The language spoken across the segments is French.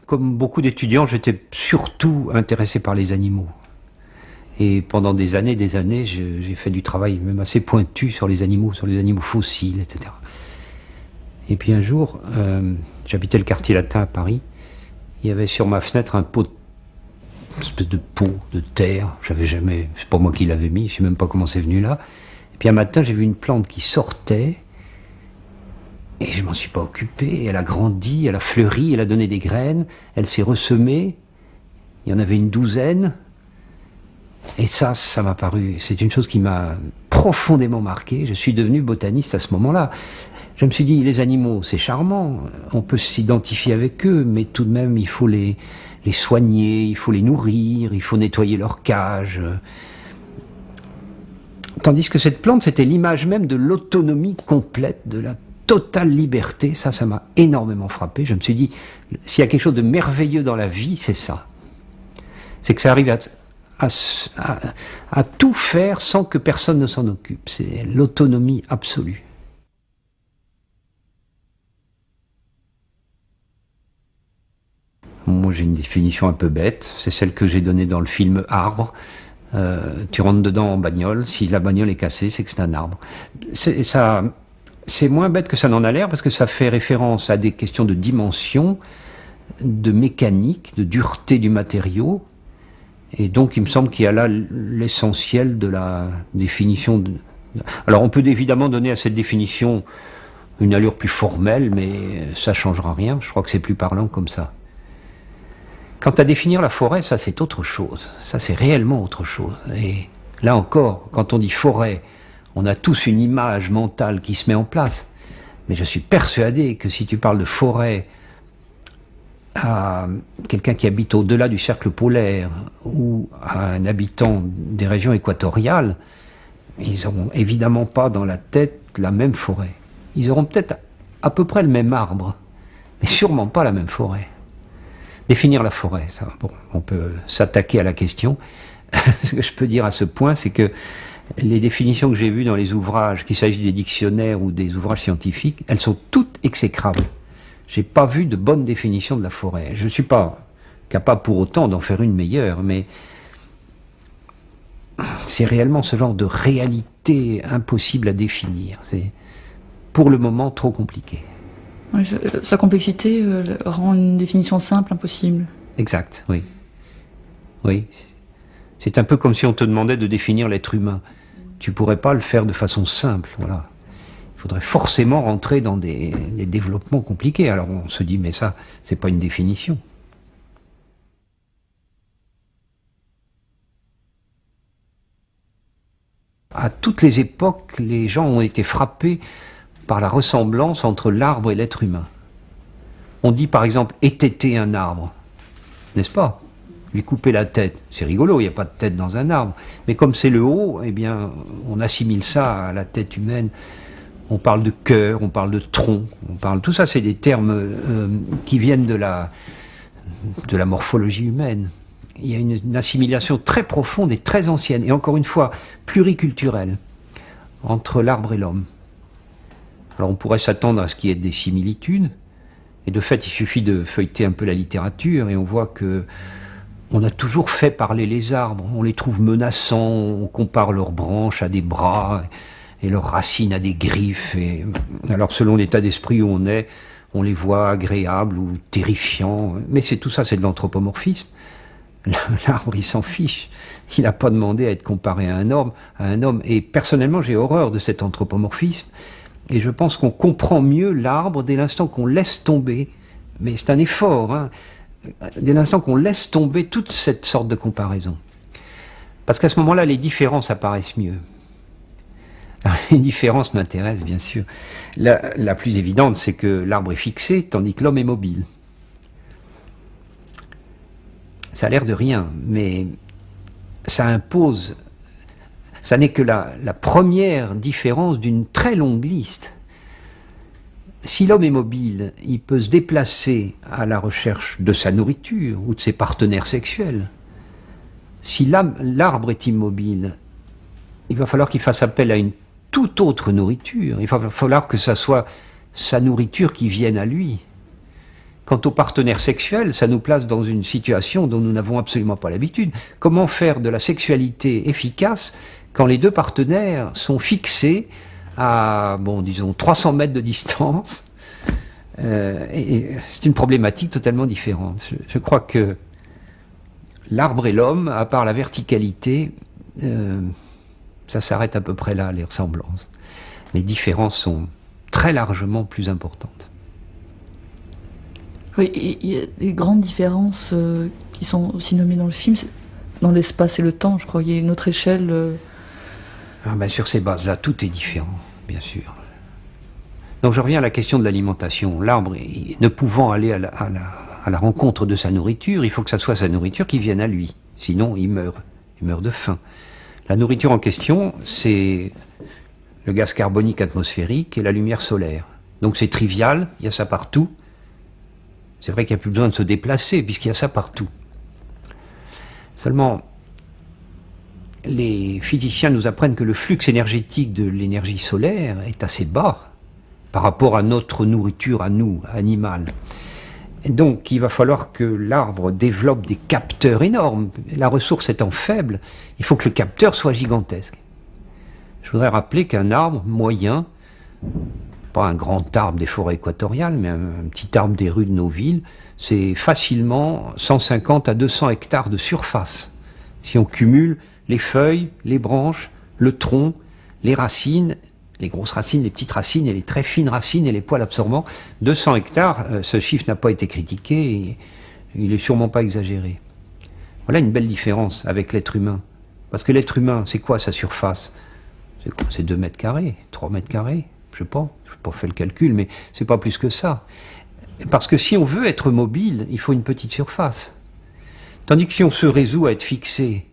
comme beaucoup d'étudiants, j'étais surtout intéressé par les animaux. Et pendant des années, j'ai fait du travail même assez pointu sur les animaux fossiles, etc. Et puis un jour, j'habitais le quartier latin à Paris. Il y avait sur ma fenêtre un pot, une espèce de pot de terre. J'avais jamais, c'est pas moi qui l'avais mis, je sais même pas comment c'est venu là. Et puis un matin, j'ai vu une plante qui sortait. Et je m'en suis pas occupé. Elle a grandi, elle a fleuri, elle a donné des graines. Elle s'est ressemée. Il y en avait une douzaine. Et ça m'a paru, c'est une chose qui m'a profondément marqué. Je suis devenu botaniste à ce moment-là. Je me suis dit, les animaux, c'est charmant, on peut s'identifier avec eux, mais tout de même, il faut les soigner, il faut les nourrir, il faut nettoyer leur cage. Tandis que cette plante, c'était l'image même de l'autonomie complète, de la totale liberté. Ça m'a énormément frappé. Je me suis dit, s'il y a quelque chose de merveilleux dans la vie, c'est ça. C'est que ça arrive à tout faire sans que personne ne s'en occupe. C'est l'autonomie absolue. Moi, j'ai une définition un peu bête. C'est celle que j'ai donnée dans le film Arbre. Tu rentres dedans en bagnole. Si la bagnole est cassée, c'est que c'est un arbre. C'est moins bête que ça n'en a l'air parce que ça fait référence à des questions de dimension, de mécanique, de dureté du matériau. Et donc, il me semble qu'il y a là l'essentiel de la définition. Alors, on peut évidemment donner à cette définition une allure plus formelle, mais ça ne changera rien. Je crois que c'est plus parlant comme ça. Quant à définir la forêt, ça c'est autre chose. Ça c'est réellement autre chose. Et là encore, quand on dit forêt, on a tous une image mentale qui se met en place. Mais je suis persuadé que si tu parles de forêt à quelqu'un qui habite au-delà du cercle polaire ou à un habitant des régions équatoriales, ils n'auront évidemment pas dans la tête la même forêt. Ils auront peut-être à peu près le même arbre, mais sûrement pas la même forêt. Définir la forêt, ça, bon, on peut s'attaquer à la question. Ce que je peux dire à ce point, c'est que les définitions que j'ai vues dans les ouvrages, qu'il s'agisse des dictionnaires ou des ouvrages scientifiques, elles sont toutes exécrables. J'ai pas vu de bonne définition de la forêt. Je ne suis pas capable pour autant d'en faire une meilleure, mais c'est réellement ce genre de réalité impossible à définir. C'est pour le moment trop compliqué. Oui, sa complexité rend une définition simple impossible. Exact, oui. Oui. C'est un peu comme si on te demandait de définir l'être humain. Tu pourrais pas le faire de façon simple, voilà. Il faudrait forcément rentrer dans des développements compliqués. Alors on se dit, mais ça, c'est pas une définition. À toutes les époques, les gens ont été frappés par la ressemblance entre l'arbre et l'être humain. On dit par exemple étêter un arbre, n'est-ce pas? Lui couper la tête, c'est rigolo, il n'y a pas de tête dans un arbre. Mais comme c'est le haut, eh bien, on assimile ça à la tête humaine. On parle de cœur, on parle de tronc, tout ça, c'est des termes qui viennent de la morphologie humaine. Il y a une assimilation très profonde et très ancienne, et encore une fois, pluriculturelle, entre l'arbre et l'homme. Alors on pourrait s'attendre à ce qu'il y ait des similitudes, et de fait il suffit de feuilleter un peu la littérature et on voit que on a toujours fait parler les arbres, on les trouve menaçants, on compare leurs branches à des bras et leurs racines à des griffes, et alors selon l'état d'esprit où on est, on les voit agréables ou terrifiants, mais c'est tout ça, c'est de l'anthropomorphisme. L'arbre il s'en fiche, il n'a pas demandé à être comparé à un homme, et personnellement j'ai horreur de cet anthropomorphisme. Et je pense qu'on comprend mieux l'arbre dès l'instant qu'on laisse tomber, mais c'est un effort, hein, dès l'instant qu'on laisse tomber toute cette sorte de comparaison. Parce qu'à ce moment-là, les différences apparaissent mieux. Alors, les différences m'intéressent, bien sûr. La plus évidente, c'est que l'arbre est fixé, tandis que l'homme est mobile. Ça a l'air de rien, mais ça impose... Ça n'est que la première différence d'une très longue liste. Si l'homme est mobile, il peut se déplacer à la recherche de sa nourriture ou de ses partenaires sexuels. Si l'arbre est immobile, il va falloir qu'il fasse appel à une toute autre nourriture. Il va falloir que ça soit sa nourriture qui vienne à lui. Quant aux partenaires sexuels, ça nous place dans une situation dont nous n'avons absolument pas l'habitude. Comment faire de la sexualité efficace quand les deux partenaires sont fixés à, bon, disons, 300 mètres de distance? Et c'est une problématique totalement différente. Je crois que l'arbre et l'homme, à part la verticalité, ça s'arrête à peu près là, les ressemblances. Les différences sont très largement plus importantes. Oui, il y a des grandes différences qui sont aussi nommées dans le film, dans l'espace et le temps, je crois. Il y a une autre échelle. Ah ben sur ces bases-là, tout est différent, bien sûr. Donc je reviens à la question de l'alimentation. L'arbre, ne pouvant aller à la rencontre de sa nourriture, il faut que ça soit sa nourriture qui vienne à lui. Sinon, il meurt de faim. La nourriture en question, c'est le gaz carbonique atmosphérique et la lumière solaire. Donc c'est trivial, il y a ça partout. C'est vrai qu'il n'y a plus besoin de se déplacer, puisqu'il y a ça partout. Seulement, les physiciens nous apprennent que le flux énergétique de l'énergie solaire est assez bas par rapport à notre nourriture, à nous, animale. Et donc, il va falloir que l'arbre développe des capteurs énormes. La ressource étant faible, il faut que le capteur soit gigantesque. Je voudrais rappeler qu'un arbre moyen, pas un grand arbre des forêts équatoriales, mais un petit arbre des rues de nos villes, c'est facilement 150 à 200 hectares de surface. Si on cumule les feuilles, les branches, le tronc, les racines, les grosses racines, les petites racines et les très fines racines et les poils absorbants, 200 hectares, ce chiffre n'a pas été critiqué et il n'est sûrement pas exagéré. Voilà une belle différence avec l'être humain. Parce que l'être humain, c'est quoi sa surface? C'est 2 mètres carrés, 3 mètres carrés, je n'ai pas fait le calcul, mais c'est pas plus que ça. Parce que si on veut être mobile, il faut une petite surface. Tandis que si on se résout à être fixé,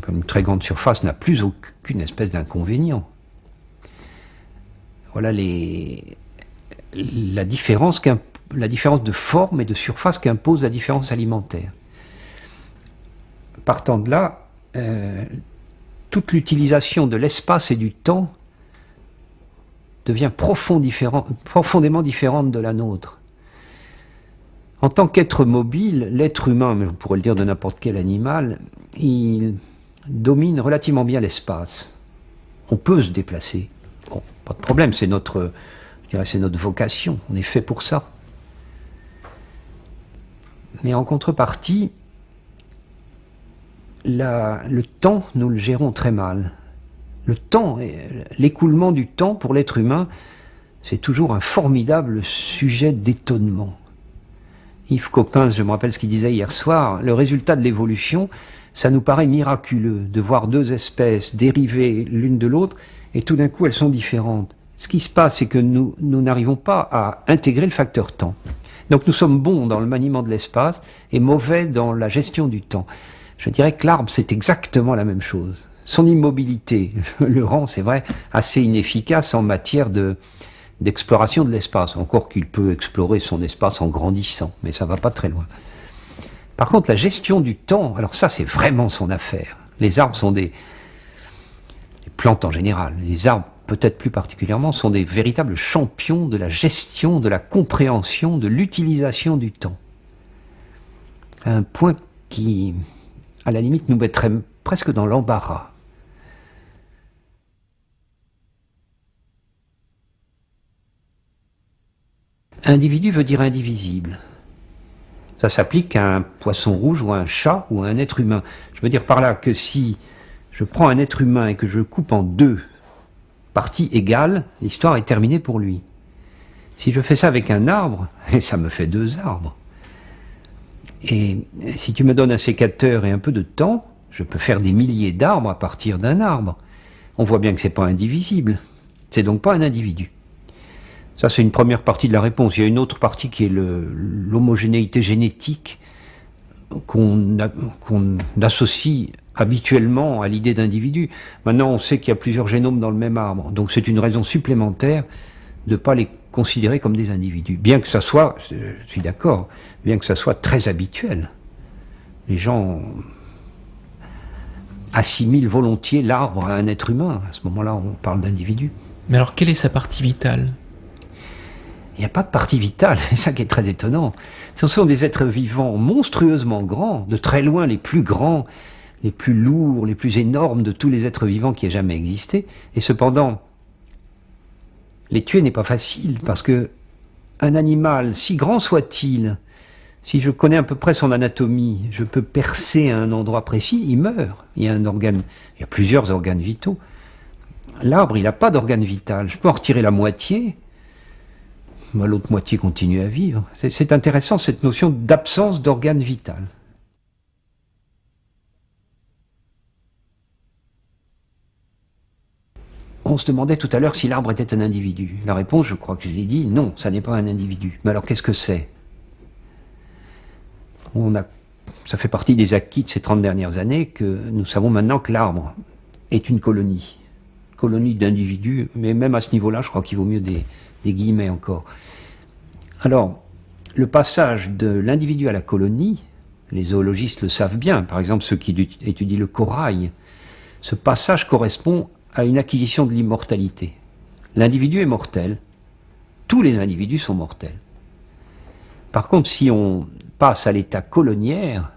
une très grande surface n'a plus aucune espèce d'inconvénient. Voilà la différence de forme et de surface qu'impose la différence alimentaire. Partant de là, toute l'utilisation de l'espace et du temps devient profondément différente de la nôtre. En tant qu'être mobile, l'être humain, mais vous pourrez le dire de n'importe quel animal, il domine relativement bien l'espace. On peut se déplacer. Bon, pas de problème, c'est notre vocation, on est fait pour ça. Mais en contrepartie, le temps, nous le gérons très mal. Le temps, l'écoulement du temps pour l'être humain, c'est toujours un formidable sujet d'étonnement. Yves Coppens, je me rappelle ce qu'il disait hier soir, le résultat de l'évolution, ça nous paraît miraculeux de voir 2 espèces dériver l'une de l'autre et tout d'un coup elles sont différentes. Ce qui se passe, c'est que nous n'arrivons pas à intégrer le facteur temps. Donc nous sommes bons dans le maniement de l'espace et mauvais dans la gestion du temps. Je dirais que l'arbre, c'est exactement la même chose. Son immobilité le rend, c'est vrai, assez inefficace en matière d'exploration de l'espace. Encore qu'il peut explorer son espace en grandissant, mais ça va pas très loin. Par contre, la gestion du temps, alors ça, c'est vraiment son affaire. Les arbres sont les plantes en général, les arbres peut-être plus particulièrement, sont des véritables champions de la gestion, de la compréhension, de l'utilisation du temps. Un point qui, à la limite, nous mettrait presque dans l'embarras. Individu veut dire indivisible. Ça s'applique à un poisson rouge ou à un chat ou à un être humain. Je veux dire par là que si je prends un être humain et que je le coupe en 2 parties égales, l'histoire est terminée pour lui. Si je fais ça avec un arbre, ça me fait 2 arbres. Et si tu me donnes un sécateur et un peu de temps, je peux faire des milliers d'arbres à partir d'un arbre. On voit bien que c'est pas indivisible. C'est donc pas un individu. Ça, c'est une première partie de la réponse. Il y a une autre partie qui est l'homogénéité génétique qu'on associe habituellement à l'idée d'individu. Maintenant, on sait qu'il y a plusieurs génomes dans le même arbre. Donc c'est une raison supplémentaire de ne pas les considérer comme des individus. Bien que ça soit, je suis d'accord, bien que ça soit très habituel. Les gens assimilent volontiers l'arbre à un être humain. À ce moment-là, on parle d'individu. Mais alors, quelle est sa partie vitale ? Il n'y a pas de partie vitale, c'est ça qui est très étonnant. Ce sont des êtres vivants monstrueusement grands, de très loin les plus grands, les plus lourds, les plus énormes de tous les êtres vivants qui aient jamais existé. Et cependant, les tuer n'est pas facile, parce que un animal, si grand soit-il, si je connais à peu près son anatomie, je peux percer à un endroit précis, il meurt. Il y a plusieurs organes vitaux. L'arbre, il n'a pas d'organe vital. Je peux en retirer la moitié, l'autre moitié continue à vivre. C'est intéressant, cette notion d'absence d'organe vital. On se demandait tout à l'heure si l'arbre était un individu. La réponse, je crois que je l'ai dit, non, ça n'est pas un individu. Mais alors, qu'est-ce que c'est? Ça fait partie des acquis de ces 30 dernières années que nous savons maintenant que l'arbre est une colonie. Colonie d'individus, mais même à ce niveau-là, je crois qu'il vaut mieux des guillemets encore. Alors, le passage de l'individu à la colonie, les zoologistes le savent bien, par exemple ceux qui étudient le corail, ce passage correspond à une acquisition de l'immortalité. L'individu est mortel, tous les individus sont mortels. Par contre, si on passe à l'état coloniaire,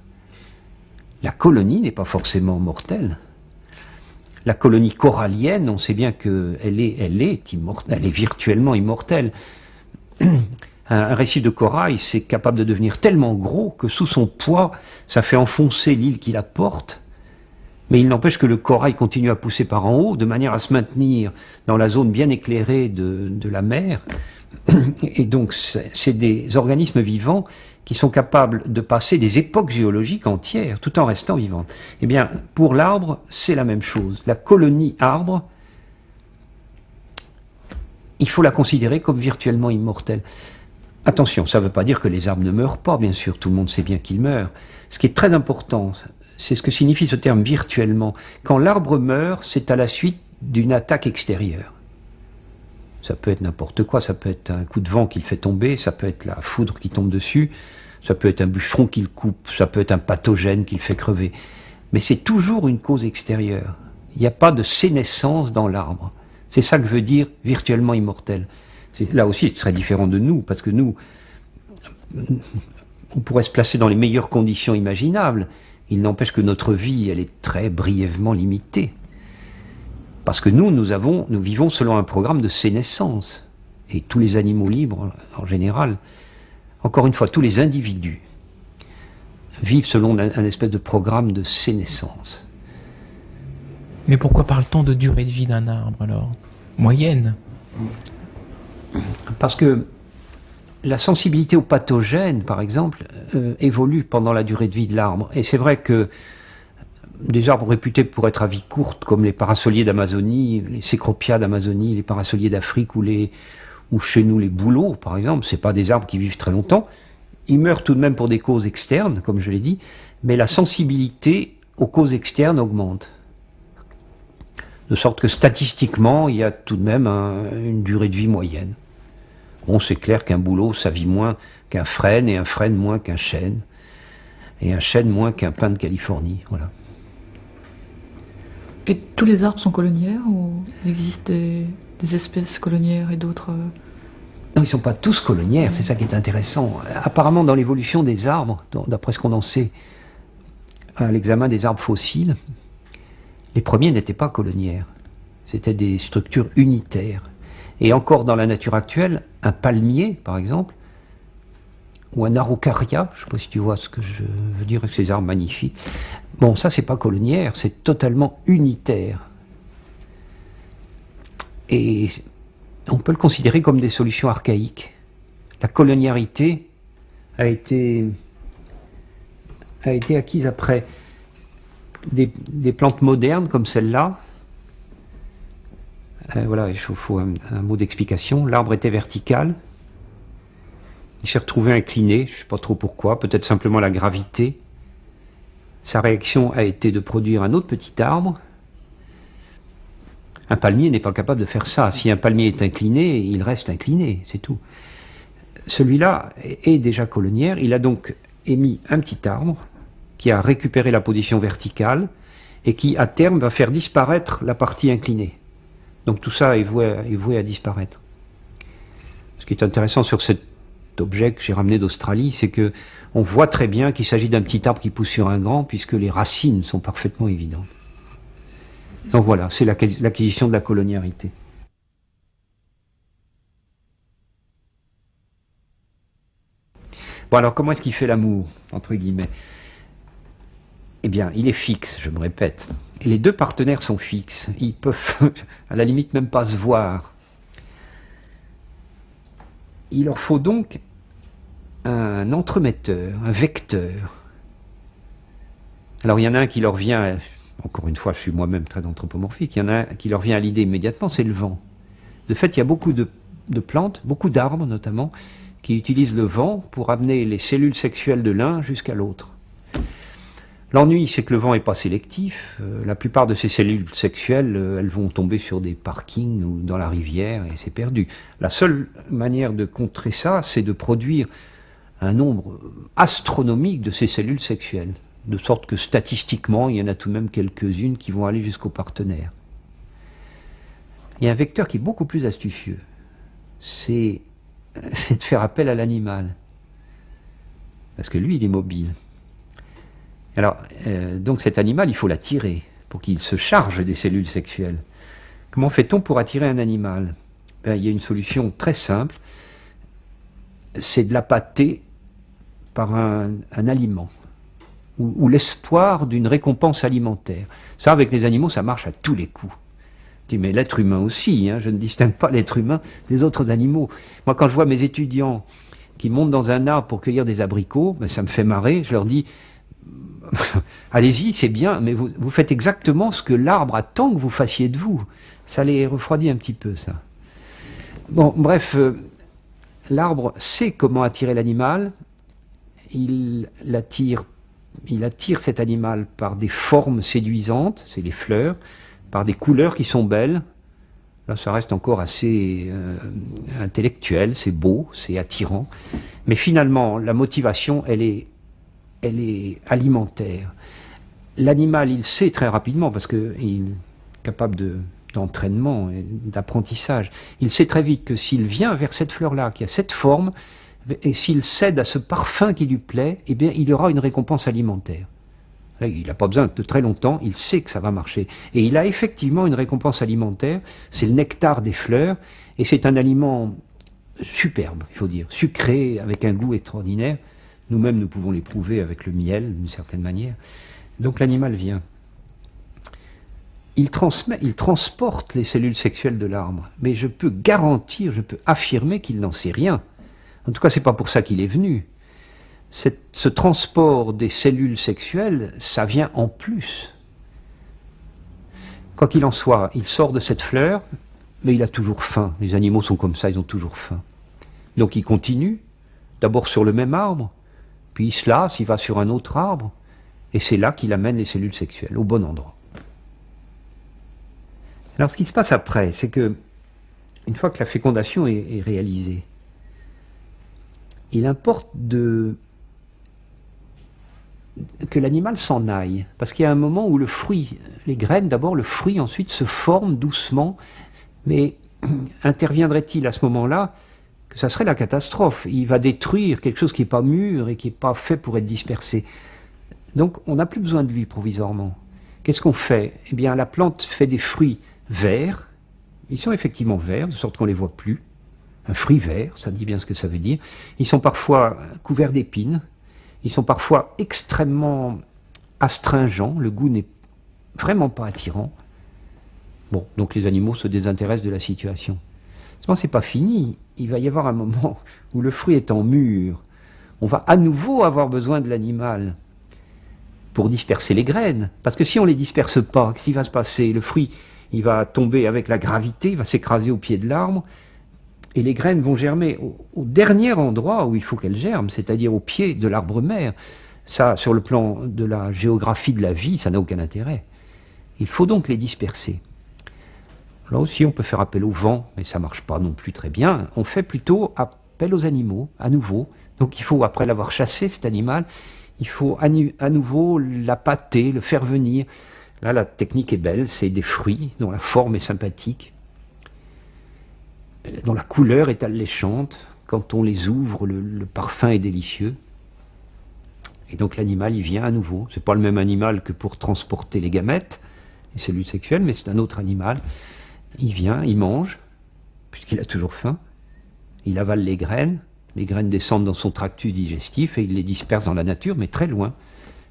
la colonie n'est pas forcément mortelle. La colonie corallienne, on sait bien qu'elle est immortelle, elle est virtuellement immortelle. Un récif de corail, c'est capable de devenir tellement gros que sous son poids, ça fait enfoncer l'île qui la porte. Mais il n'empêche que le corail continue à pousser par en haut, de manière à se maintenir dans la zone bien éclairée de la mer. Et donc, c'est des organismes vivants qui sont capables de passer des époques géologiques entières, tout en restant vivantes. Eh bien, pour l'arbre, c'est la même chose. La colonie arbre, il faut la considérer comme virtuellement immortelle. Attention, ça ne veut pas dire que les arbres ne meurent pas, bien sûr, tout le monde sait bien qu'ils meurent. Ce qui est très important, c'est ce que signifie ce terme virtuellement. Quand l'arbre meurt, c'est à la suite d'une attaque extérieure. Ça peut être n'importe quoi, ça peut être un coup de vent qui le fait tomber, ça peut être la foudre qui tombe dessus, ça peut être un bûcheron qui le coupe, ça peut être un pathogène qui le fait crever. Mais c'est toujours une cause extérieure. Il n'y a pas de sénescence dans l'arbre. C'est ça que veut dire virtuellement immortel. Là aussi, ce serait différent de nous, parce que nous, on pourrait se placer dans les meilleures conditions imaginables. Il n'empêche que notre vie, elle est très brièvement limitée. Parce que nous vivons selon un programme de sénescence. Et tous les animaux libres, en général, encore une fois, tous les individus vivent selon un espèce de programme de sénescence. Mais pourquoi parle-t-on de durée de vie d'un arbre, alors? Moyenne? Parce que la sensibilité aux pathogènes, par exemple, évolue pendant la durée de vie de l'arbre. Et c'est vrai que des arbres réputés pour être à vie courte, comme les parasoliers d'Amazonie, les cécropias d'Amazonie, les parasoliers d'Afrique ou chez nous les bouleaux, par exemple, c'est pas des arbres qui vivent très longtemps. Ils meurent tout de même pour des causes externes, comme je l'ai dit, mais la sensibilité aux causes externes augmente. De sorte que statistiquement, il y a tout de même une durée de vie moyenne. Bon, c'est clair qu'un bouleau, ça vit moins qu'un frêne, et un frêne moins qu'un chêne, et un chêne moins qu'un pin de Californie, voilà. Et tous les arbres sont coloniaires ou il existe des espèces coloniaires et d'autres? Non, ils ne sont pas tous coloniaires, c'est ça qui est intéressant. Apparemment, dans l'évolution des arbres, d'après ce qu'on en sait à l'examen des arbres fossiles, les premiers n'étaient pas coloniaires. C'était des structures unitaires. Et encore dans la nature actuelle, un palmier, par exemple, ou un araucaria, je ne sais pas si tu vois ce que je veux dire avec ces arbres magnifiques. Bon, ça, c'est pas coloniaire, c'est totalement unitaire. Et on peut le considérer comme des solutions archaïques. La coloniarité a été acquise après des plantes modernes comme celle-là. Voilà, il faut un mot d'explication. L'arbre était vertical. Il s'est retrouvé incliné, je ne sais pas trop pourquoi, peut-être simplement la gravité. Sa réaction a été de produire un autre petit arbre. Un palmier n'est pas capable de faire ça. Si un palmier est incliné, il reste incliné, c'est tout. Celui-là est déjà coloniaire. Il a donc émis un petit arbre qui a récupéré la position verticale et qui, à terme, va faire disparaître la partie inclinée. Donc tout ça est voué à disparaître. Ce qui est intéressant sur cet objet que j'ai ramené d'Australie, c'est que on voit très bien qu'il s'agit d'un petit arbre qui pousse sur un grand, puisque les racines sont parfaitement évidentes. Donc voilà, c'est l'acquisition de la coloniarité. Bon, alors comment est-ce qu'il fait l'amour, entre guillemets? Eh bien, il est fixe, je me répète. Et les deux partenaires sont fixes. Ils peuvent, à la limite, même pas se voir. Il leur faut donc un entremetteur, un vecteur. Alors, il y en a un qui leur vient, encore une fois, je suis moi-même très anthropomorphique, il y en a un qui leur vient à l'idée immédiatement, c'est le vent. De fait, il y a beaucoup de plantes, beaucoup d'arbres notamment, qui utilisent le vent pour amener les cellules sexuelles de l'un jusqu'à l'autre. L'ennui, c'est que le vent n'est pas sélectif. La plupart de ces cellules sexuelles, elles vont tomber sur des parkings ou dans la rivière et c'est perdu. La seule manière de contrer ça, c'est de produire un nombre astronomique de ces cellules sexuelles. De sorte que statistiquement, il y en a tout de même quelques-unes qui vont aller jusqu'au partenaire. Il y a un vecteur qui est beaucoup plus astucieux. C'est de faire appel à l'animal. Parce que lui, il est mobile. Alors, donc cet animal, il faut l'attirer pour qu'il se charge des cellules sexuelles. Comment fait-on pour attirer un animal? Ben, il y a une solution très simple, c'est de l'appâter par un aliment, ou l'espoir d'une récompense alimentaire. Ça, avec les animaux, ça marche à tous les coups. Je dis, mais l'être humain aussi, hein, je ne distingue pas l'être humain des autres animaux. Moi, quand je vois mes étudiants qui montent dans un arbre pour cueillir des abricots, ben, ça me fait marrer, je leur dis... Allez-y, c'est bien, mais vous faites exactement ce que l'arbre attend que vous fassiez de vous. Ça les refroidit un petit peu, ça. Bon, bref, l'arbre sait comment attirer l'animal. Il attire cet animal par des formes séduisantes, c'est les fleurs, par des couleurs qui sont belles. Là, ça reste encore assez intellectuel, c'est beau, c'est attirant. Mais finalement, la motivation, elle est alimentaire. L'animal, il sait très rapidement, parce qu'il est capable d'entraînement et d'apprentissage, il sait très vite que s'il vient vers cette fleur-là, qui a cette forme, et s'il cède à ce parfum qui lui plaît, eh bien, il aura une récompense alimentaire. Il n'a pas besoin de très longtemps, il sait que ça va marcher. Et il a effectivement une récompense alimentaire, c'est le nectar des fleurs, et c'est un aliment superbe, il faut dire, sucré, avec un goût extraordinaire. Nous-mêmes, nous pouvons l'éprouver avec le miel, d'une certaine manière. Donc l'animal vient. Il transporte les cellules sexuelles de l'arbre. Mais je peux garantir, je peux affirmer qu'il n'en sait rien. En tout cas, ce n'est pas pour ça qu'il est venu. Ce transport des cellules sexuelles, ça vient en plus. Quoi qu'il en soit, il sort de cette fleur, mais il a toujours faim. Les animaux sont comme ça, ils ont toujours faim. Donc il continue, d'abord sur le même arbre, puis il se lasse, il va sur un autre arbre, et c'est là qu'il amène les cellules sexuelles, au bon endroit. Alors ce qui se passe après, c'est que, une fois que la fécondation est réalisée, il importe que l'animal s'en aille, parce qu'il y a un moment où le fruit, les graines d'abord, le fruit ensuite se forme doucement, mais interviendrait-il à ce moment-là que ça serait la catastrophe? Il va détruire quelque chose qui n'est pas mûr et qui n'est pas fait pour être dispersé. Donc on n'a plus besoin de lui provisoirement. Qu'est-ce qu'on fait? Eh bien la plante fait des fruits verts, ils sont effectivement verts, de sorte qu'on ne les voit plus. Un fruit vert, ça dit bien ce que ça veut dire. Ils sont parfois couverts d'épines, ils sont parfois extrêmement astringents, le goût n'est vraiment pas attirant. Bon, donc les animaux se désintéressent de la situation. Seulement, c'est pas fini. Il va y avoir un moment où le fruit étant mûr, on va à nouveau avoir besoin de l'animal pour disperser les graines. Parce que si on ne les disperse pas, qu'est-ce qui va se passer? Le fruit, il va tomber avec la gravité, il va s'écraser au pied de l'arbre, et les graines vont germer au dernier endroit où il faut qu'elles germent, c'est-à-dire au pied de l'arbre mère. Ça, sur le plan de la géographie de la vie, ça n'a aucun intérêt. Il faut donc les disperser. Là aussi, on peut faire appel au vent, mais ça ne marche pas non plus très bien. On fait plutôt appel aux animaux, à nouveau. Donc il faut, après l'avoir chassé, cet animal, il faut à nouveau l'appâter, le faire venir. Là, la technique est belle, c'est des fruits dont la forme est sympathique. dont la couleur est alléchante. Quand on les ouvre, le parfum est délicieux. Et donc l'animal, il vient à nouveau. C'est pas le même animal que pour transporter les gamètes, les cellules sexuelles, mais c'est un autre animal. Il vient, il mange, puisqu'il a toujours faim. Il avale les graines descendent dans son tractus digestif et il les disperse dans la nature, mais très loin,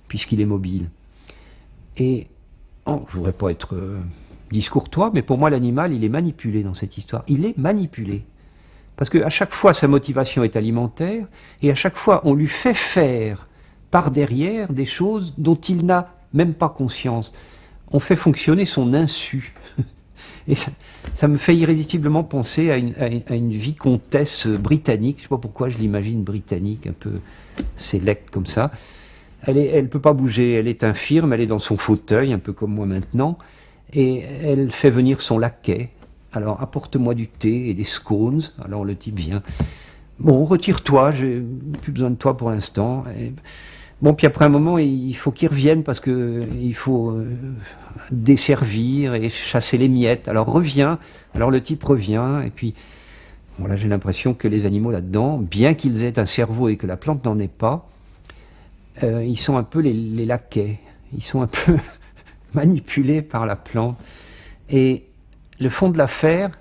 puisqu'il est mobile. Et, je ne voudrais pas être discourtois, mais pour moi l'animal, il est manipulé dans cette histoire. Il est manipulé. Parce qu'à chaque fois, sa motivation est alimentaire, et à chaque fois, on lui fait faire par derrière des choses dont il n'a même pas conscience. On fait fonctionner son insu. Et ça me fait irrésistiblement penser à une vicomtesse britannique. Je ne sais pas pourquoi je l'imagine britannique, un peu sélecte comme ça. Elle ne peut pas bouger, elle est infirme, elle est dans son fauteuil, un peu comme moi maintenant, et elle fait venir son laquais. Alors, apporte-moi du thé et des scones. Alors, le type vient. Bon, retire-toi, j'ai plus besoin de toi pour l'instant. Bon, puis après un moment, il faut qu'il revienne parce qu'il faut desservir et chasser les miettes. Alors, reviens. Alors, le type revient. Et puis, bon, là, j'ai l'impression que les animaux là-dedans, bien qu'ils aient un cerveau et que la plante n'en ait pas, ils sont un peu les laquais. Ils sont un peu manipulés par la plante. Et le fond de l'affaire,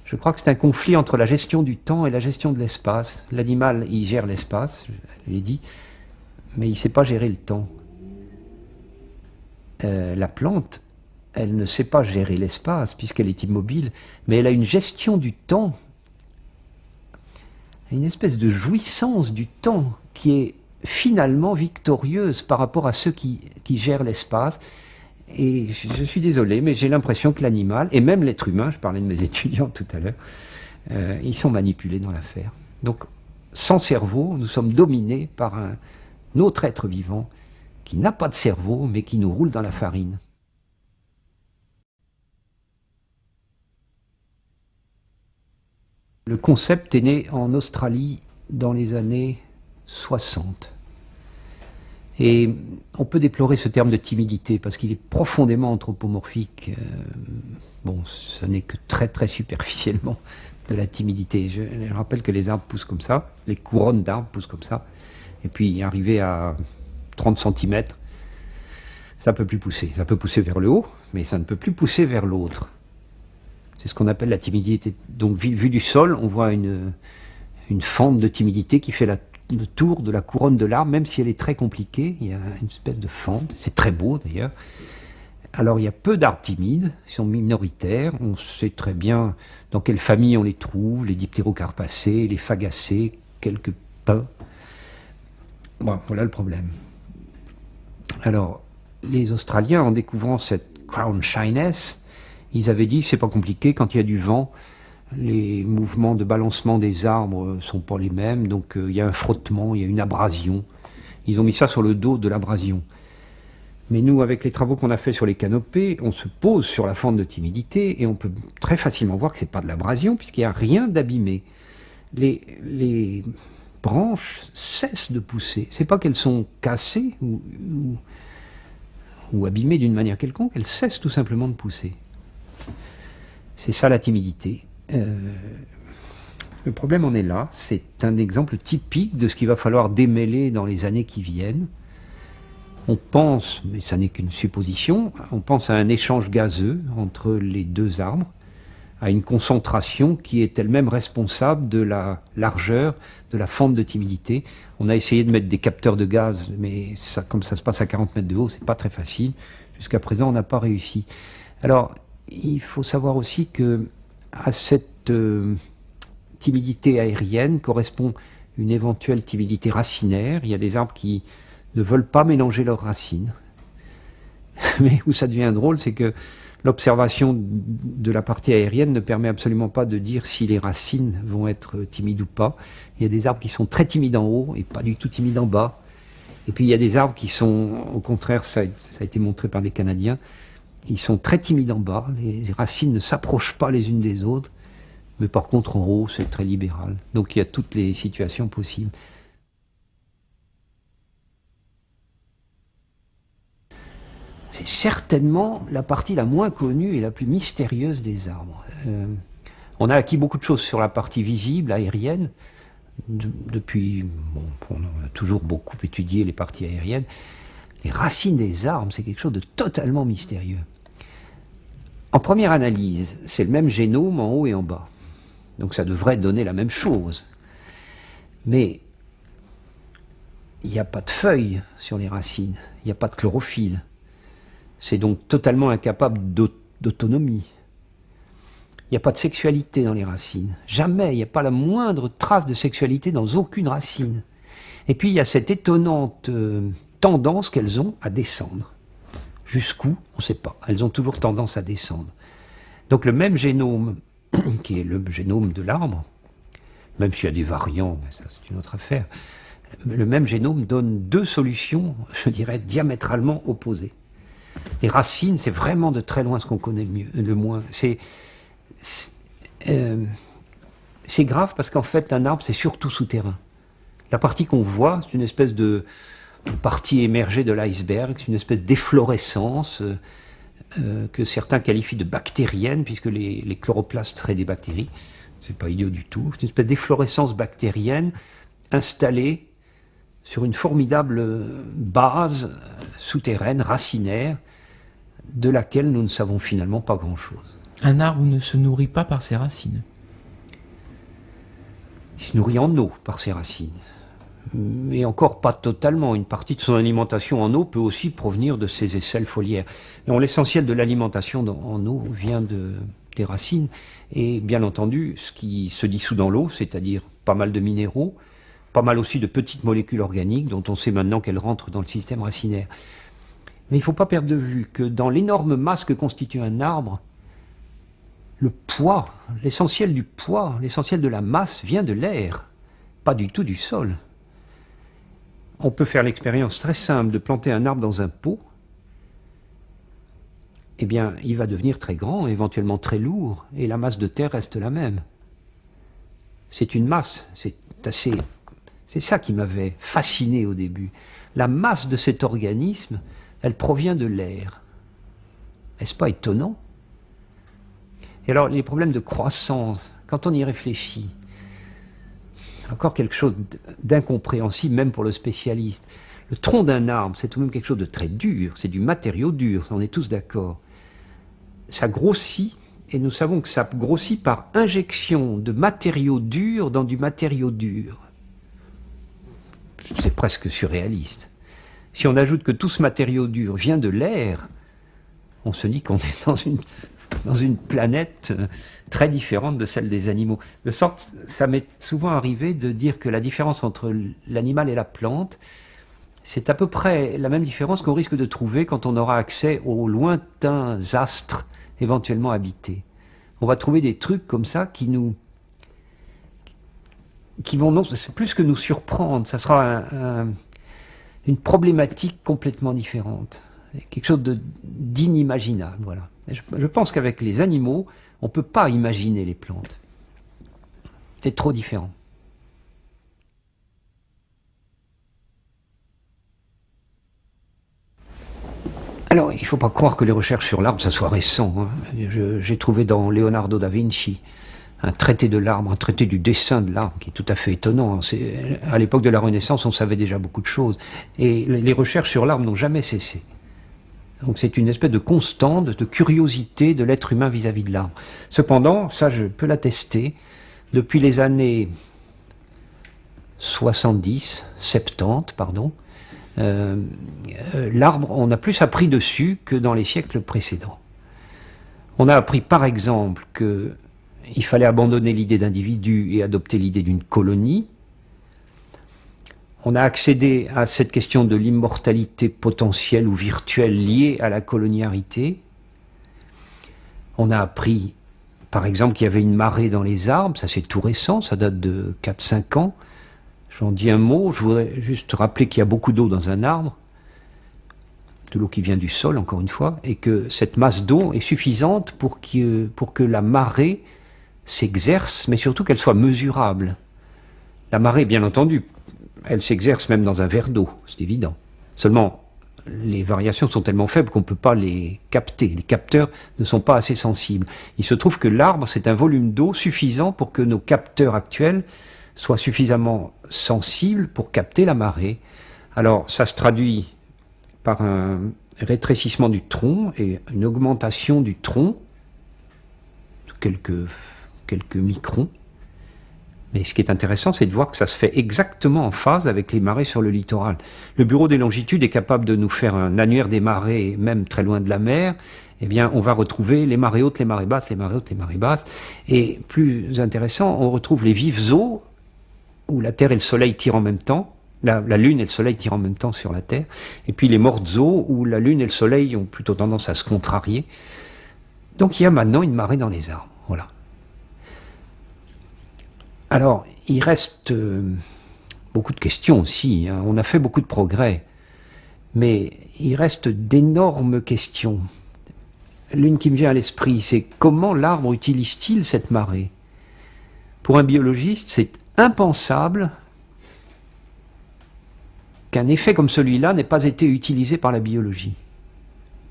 je crois que c'est un conflit entre la gestion du temps et la gestion de l'espace. L'animal, il gère l'espace, je l'ai dit, mais il ne sait pas gérer le temps. La plante, elle ne sait pas gérer l'espace puisqu'elle est immobile, mais elle a une gestion du temps, une espèce de jouissance du temps qui est finalement victorieuse par rapport à ceux qui gèrent l'espace. Et je suis désolé, mais j'ai l'impression que l'animal, et même l'être humain, je parlais de mes étudiants tout à l'heure, ils sont manipulés dans l'affaire. Donc, sans cerveau, nous sommes dominés par un autre être vivant qui n'a pas de cerveau, mais qui nous roule dans la farine. Le concept est né en Australie dans les années 60. Et on peut déplorer ce terme de timidité parce qu'il est profondément anthropomorphique. Bon, ce n'est que très très superficiellement de la timidité. Je rappelle que les arbres poussent comme ça, les couronnes d'arbres poussent comme ça, et puis arrivé à 30 cm, ça ne peut plus pousser. Ça peut pousser vers le haut, mais ça ne peut plus pousser vers l'autre. C'est ce qu'on appelle la timidité. Donc vu du sol, on voit une fente de timidité qui fait le tour de la couronne de l'arbre, même si elle est très compliquée, il y a une espèce de fente, c'est très beau d'ailleurs. Alors il y a peu d'arbres timides, ils sont minoritaires, on sait très bien dans quelle famille on les trouve, les diptérocarpacées, les fagacées, quelques pins. Bon, voilà le problème. Alors, les Australiens, en découvrant cette crown shyness, ils avaient dit, c'est pas compliqué, quand il y a du vent, les mouvements de balancement des arbres sont pas les mêmes, donc il y a un frottement, il y a une abrasion. Ils ont mis ça sur le dos de l'abrasion. Mais nous, avec les travaux qu'on a fait sur les canopées, on se pose sur la fente de timidité et on peut très facilement voir que c'est pas de l'abrasion puisqu'il n'y a rien d'abîmé. Les branches cessent de pousser. C'est pas qu'elles sont cassées ou abîmées d'une manière quelconque, elles cessent tout simplement de pousser. C'est ça la timidité. Le problème en est là, c'est un exemple typique de ce qu'il va falloir démêler dans les années qui viennent. On pense, mais ça n'est qu'une supposition, on pense à un échange gazeux entre les deux arbres, à une concentration qui est elle-même responsable de la largeur de la fente de timidité. On a essayé de mettre des capteurs de gaz, mais ça, comme ça se passe à 40 mètres de haut, c'est pas très facile. Jusqu'à présent, on n'a pas réussi. Alors, il faut savoir aussi que à cette timidité aérienne correspond une éventuelle timidité racinaire. Il y a des arbres qui ne veulent pas mélanger leurs racines. Mais où ça devient drôle, c'est que l'observation de la partie aérienne ne permet absolument pas de dire si les racines vont être timides ou pas. Il y a des arbres qui sont très timides en haut et pas du tout timides en bas. Et puis il y a des arbres qui sont, au contraire, ça a été montré par des Canadiens, ils sont très timides en bas, les racines ne s'approchent pas les unes des autres, mais par contre en haut c'est très libéral. Donc il y a toutes les situations possibles. C'est certainement la partie la moins connue et la plus mystérieuse des arbres. On a acquis beaucoup de choses sur la partie visible, aérienne. Depuis, bon, on a toujours beaucoup étudié les parties aériennes. Les racines des arbres, c'est quelque chose de totalement mystérieux. En première analyse, c'est le même génome en haut et en bas. Donc ça devrait donner la même chose. Mais il n'y a pas de feuilles sur les racines, il n'y a pas de chlorophylle. C'est donc totalement incapable d'autonomie. Il n'y a pas de sexualité dans les racines. Jamais, il n'y a pas la moindre trace de sexualité dans aucune racine. Et puis il y a cette étonnante tendance qu'elles ont à descendre. Jusqu'où, on ne sait pas. Elles ont toujours tendance à descendre. Donc le même génome, qui est le génome de l'arbre, même s'il y a des variants, mais ça c'est une autre affaire, le même génome donne deux solutions, je dirais, diamétralement opposées. Les racines, c'est vraiment de très loin ce qu'on connaît le moins. C'est grave parce qu'en fait, un arbre, c'est surtout souterrain. La partie qu'on voit, c'est une espèce de partie émergée de l'iceberg, c'est une espèce d'efflorescence que certains qualifient de bactérienne, puisque les chloroplastes seraient des bactéries. C'est pas idiot du tout. C'est une espèce d'efflorescence bactérienne installée sur une formidable base souterraine, racinaire, de laquelle nous ne savons finalement pas grand-chose. Un arbre ne se nourrit pas par ses racines. Il se nourrit en eau par ses racines. Mais encore pas totalement. Une partie de son alimentation en eau peut aussi provenir de ses aisselles foliaires. L'essentiel de l'alimentation en eau vient des racines. Et bien entendu, ce qui se dissout dans l'eau, c'est-à-dire pas mal de minéraux, pas mal aussi de petites molécules organiques dont on sait maintenant qu'elles rentrent dans le système racinaire. Mais il ne faut pas perdre de vue que dans l'énorme masse que constitue un arbre, le poids, l'essentiel du poids, l'essentiel de la masse vient de l'air, pas du tout du sol. On peut faire l'expérience très simple de planter un arbre dans un pot. Eh bien, il va devenir très grand, éventuellement très lourd, et la masse de terre reste la même. C'est une masse, c'est ça qui m'avait fasciné au début. La masse de cet organisme, elle provient de l'air. Est-ce pas étonnant? Et alors, les problèmes de croissance, quand on y réfléchit, encore quelque chose d'incompréhensible, même pour le spécialiste. Le tronc d'un arbre, c'est tout de même quelque chose de très dur, c'est du matériau dur, on est tous d'accord. Ça grossit, et nous savons que ça grossit par injection de matériaux durs dans du matériau dur. C'est presque surréaliste. Si on ajoute que tout ce matériau dur vient de l'air, on se dit qu'on est dans une planète très différente de celle des animaux. De sorte, ça m'est souvent arrivé de dire que la différence entre l'animal et la plante, c'est à peu près la même différence qu'on risque de trouver quand on aura accès aux lointains astres éventuellement habités. On va trouver des trucs comme ça qui vont, non, c'est plus que nous surprendre, ça sera une problématique complètement différente, quelque chose d'inimaginable, voilà. Je pense qu'avec les animaux, on ne peut pas imaginer les plantes. C'est trop différent. Alors, il ne faut pas croire que les recherches sur l'arbre, ça soit récent, hein. J'ai trouvé dans Leonardo da Vinci un traité de l'arbre, un traité du dessin de l'arbre, qui est tout à fait étonnant. À l'époque de la Renaissance, on savait déjà beaucoup de choses. Et les recherches sur l'arbre n'ont jamais cessé. Donc c'est une espèce de constante, de curiosité de l'être humain vis-à-vis de l'arbre. Cependant, ça je peux l'attester, depuis les années 70, 70, pardon, l'arbre, on a plus appris dessus que dans les siècles précédents. On a appris par exemple qu'il fallait abandonner l'idée d'individu et adopter l'idée d'une colonie. On a accédé à cette question de l'immortalité potentielle ou virtuelle liée à la coloniarité. On a appris, par exemple, qu'il y avait une marée dans les arbres, ça c'est tout récent, ça date de 4-5 ans. J'en dis un mot, je voudrais juste rappeler qu'il y a beaucoup d'eau dans un arbre, de l'eau qui vient du sol, encore une fois, et que cette masse d'eau est suffisante pour que la marée s'exerce, mais surtout qu'elle soit mesurable. La marée, bien entendu, elle s'exerce même dans un verre d'eau, c'est évident. Seulement, les variations sont tellement faibles qu'on ne peut pas les capter. Les capteurs ne sont pas assez sensibles. Il se trouve que l'arbre, c'est un volume d'eau suffisant pour que nos capteurs actuels soient suffisamment sensibles pour capter la marée. Alors, ça se traduit par un rétrécissement du tronc et une augmentation du tronc de quelques microns. Mais ce qui est intéressant, c'est de voir que ça se fait exactement en phase avec les marées sur le littoral. Le Bureau des longitudes est capable de nous faire un annuaire des marées, même très loin de la mer. Eh bien, on va retrouver les marées hautes, les marées basses, les marées hautes, les marées basses. Et plus intéressant, on retrouve les vives eaux, où la Terre et le Soleil tirent en même temps. La Lune et le Soleil tirent en même temps sur la Terre. Et puis les mortes eaux, où la Lune et le Soleil ont plutôt tendance à se contrarier. Donc il y a maintenant une marée dans les arbres. Voilà. Alors, il reste beaucoup de questions aussi, hein. On a fait beaucoup de progrès, mais il reste d'énormes questions. L'une qui me vient à l'esprit, c'est comment l'arbre utilise-t-il cette marée? Pour un biologiste, c'est impensable qu'un effet comme celui-là n'ait pas été utilisé par la biologie.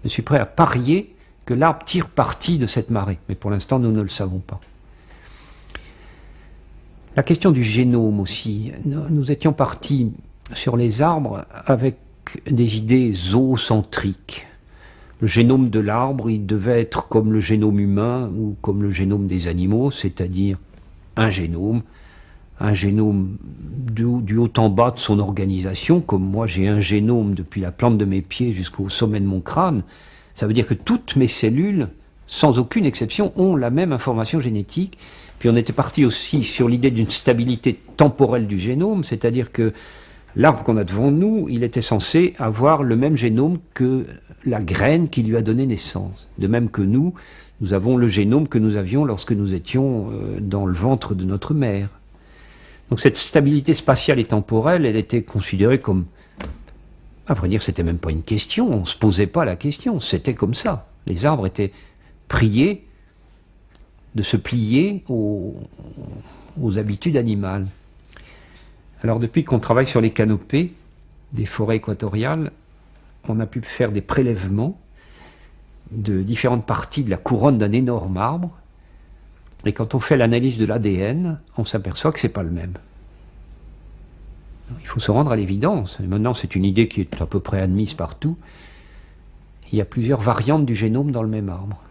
Je suis prêt à parier que l'arbre tire parti de cette marée, mais pour l'instant, nous ne le savons pas. La question du génome aussi. Nous étions partis sur les arbres avec des idées zoocentriques. Le génome de l'arbre, il devait être comme le génome humain ou comme le génome des animaux, c'est-à-dire un génome du haut en bas de son organisation, comme moi j'ai un génome depuis la plante de mes pieds jusqu'au sommet de mon crâne. Ça veut dire que toutes mes cellules, sans aucune exception, ont la même information génétique. Puis on était parti aussi sur l'idée d'une stabilité temporelle du génome, c'est-à-dire que l'arbre qu'on a devant nous, il était censé avoir le même génome que la graine qui lui a donné naissance. De même que nous avons le génome que nous avions lorsque nous étions dans le ventre de notre mère. Donc cette stabilité spatiale et temporelle, elle était considérée comme... À vrai dire, c'était même pas une question, on ne se posait pas la question, c'était comme ça. Les arbres étaient priés de se plier aux habitudes animales. Alors depuis qu'on travaille sur les canopées des forêts équatoriales, on a pu faire des prélèvements de différentes parties de la couronne d'un énorme arbre, et quand on fait l'analyse de l'ADN, on s'aperçoit que ce n'est pas le même. Il faut se rendre à l'évidence, et maintenant c'est une idée qui est à peu près admise partout, il y a plusieurs variantes du génome dans le même arbre.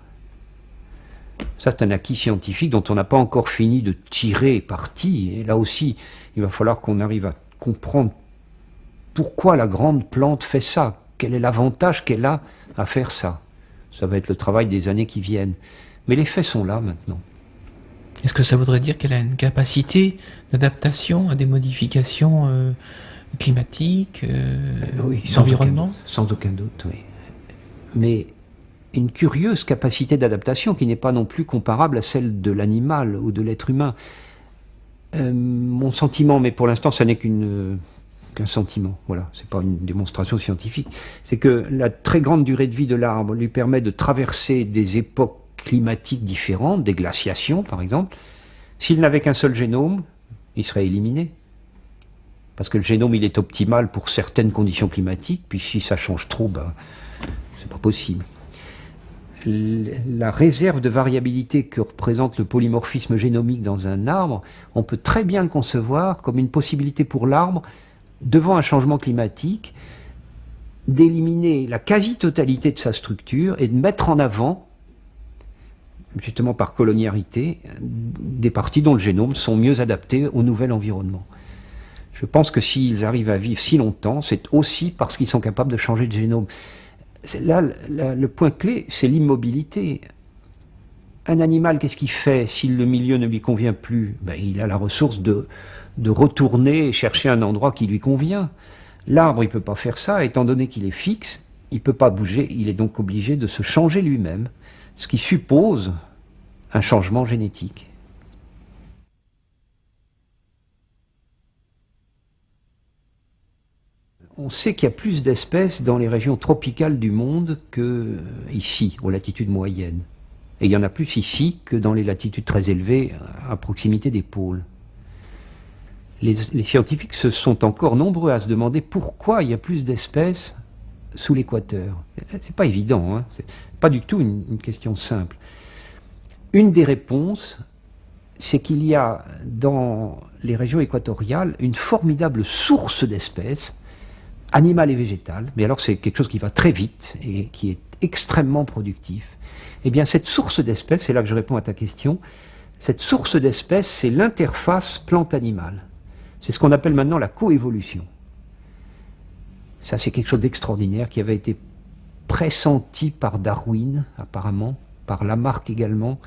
Ça, c'est un acquis scientifique dont on n'a pas encore fini de tirer parti. Et là aussi, il va falloir qu'on arrive à comprendre pourquoi la grande plante fait ça. Quel est l'avantage qu'elle a à faire ça? Ça va être le travail des années qui viennent. Mais les faits sont là maintenant. Est-ce que ça voudrait dire qu'elle a une capacité d'adaptation à des modifications climatiques, oui, d'environnement? Sans aucun doute, oui. Mais une curieuse capacité d'adaptation qui n'est pas non plus comparable à celle de l'animal ou de l'être humain. Mon sentiment, mais pour l'instant ça n'est qu'un sentiment, voilà, c'est pas une démonstration scientifique, c'est que la très grande durée de vie de l'arbre lui permet de traverser des époques climatiques différentes, des glaciations par exemple. S'il n'avait qu'un seul génome, il serait éliminé. Parce que le génome il est optimal pour certaines conditions climatiques, puis si ça change trop, ben, c'est pas possible. La réserve de variabilité que représente le polymorphisme génomique dans un arbre, on peut très bien le concevoir comme une possibilité pour l'arbre, devant un changement climatique, d'éliminer la quasi-totalité de sa structure et de mettre en avant, justement par coloniarité, des parties dont le génome sont mieux adaptées au nouvel environnement. Je pense que s'ils arrivent à vivre si longtemps, c'est aussi parce qu'ils sont capables de changer de génome. Là, le point clé, c'est l'immobilité. Un animal, qu'est-ce qu'il fait si le milieu ne lui convient plus? Ben, il a la ressource de retourner et chercher un endroit qui lui convient. L'arbre, il ne peut pas faire ça, étant donné qu'il est fixe, il ne peut pas bouger, il est donc obligé de se changer lui-même, ce qui suppose un changement génétique. On sait qu'il y a plus d'espèces dans les régions tropicales du monde que ici, aux latitudes moyennes. Et il y en a plus ici que dans les latitudes très élevées, à proximité des pôles. Les scientifiques se sont encore nombreux à se demander pourquoi il y a plus d'espèces sous l'équateur? C'est pas évident, hein, c'est pas du tout une question simple. Une des réponses, c'est qu'il y a dans les régions équatoriales une formidable source d'espèces, animales et végétales, mais alors c'est quelque chose qui va très vite et qui est extrêmement productif. Eh bien cette source d'espèces, c'est là que je réponds à ta question, cette source d'espèces, c'est l'interface plante-animale. C'est ce qu'on appelle maintenant la coévolution. Ça, c'est quelque chose d'extraordinaire qui avait été pressenti par Darwin, apparemment, par Lamarck également,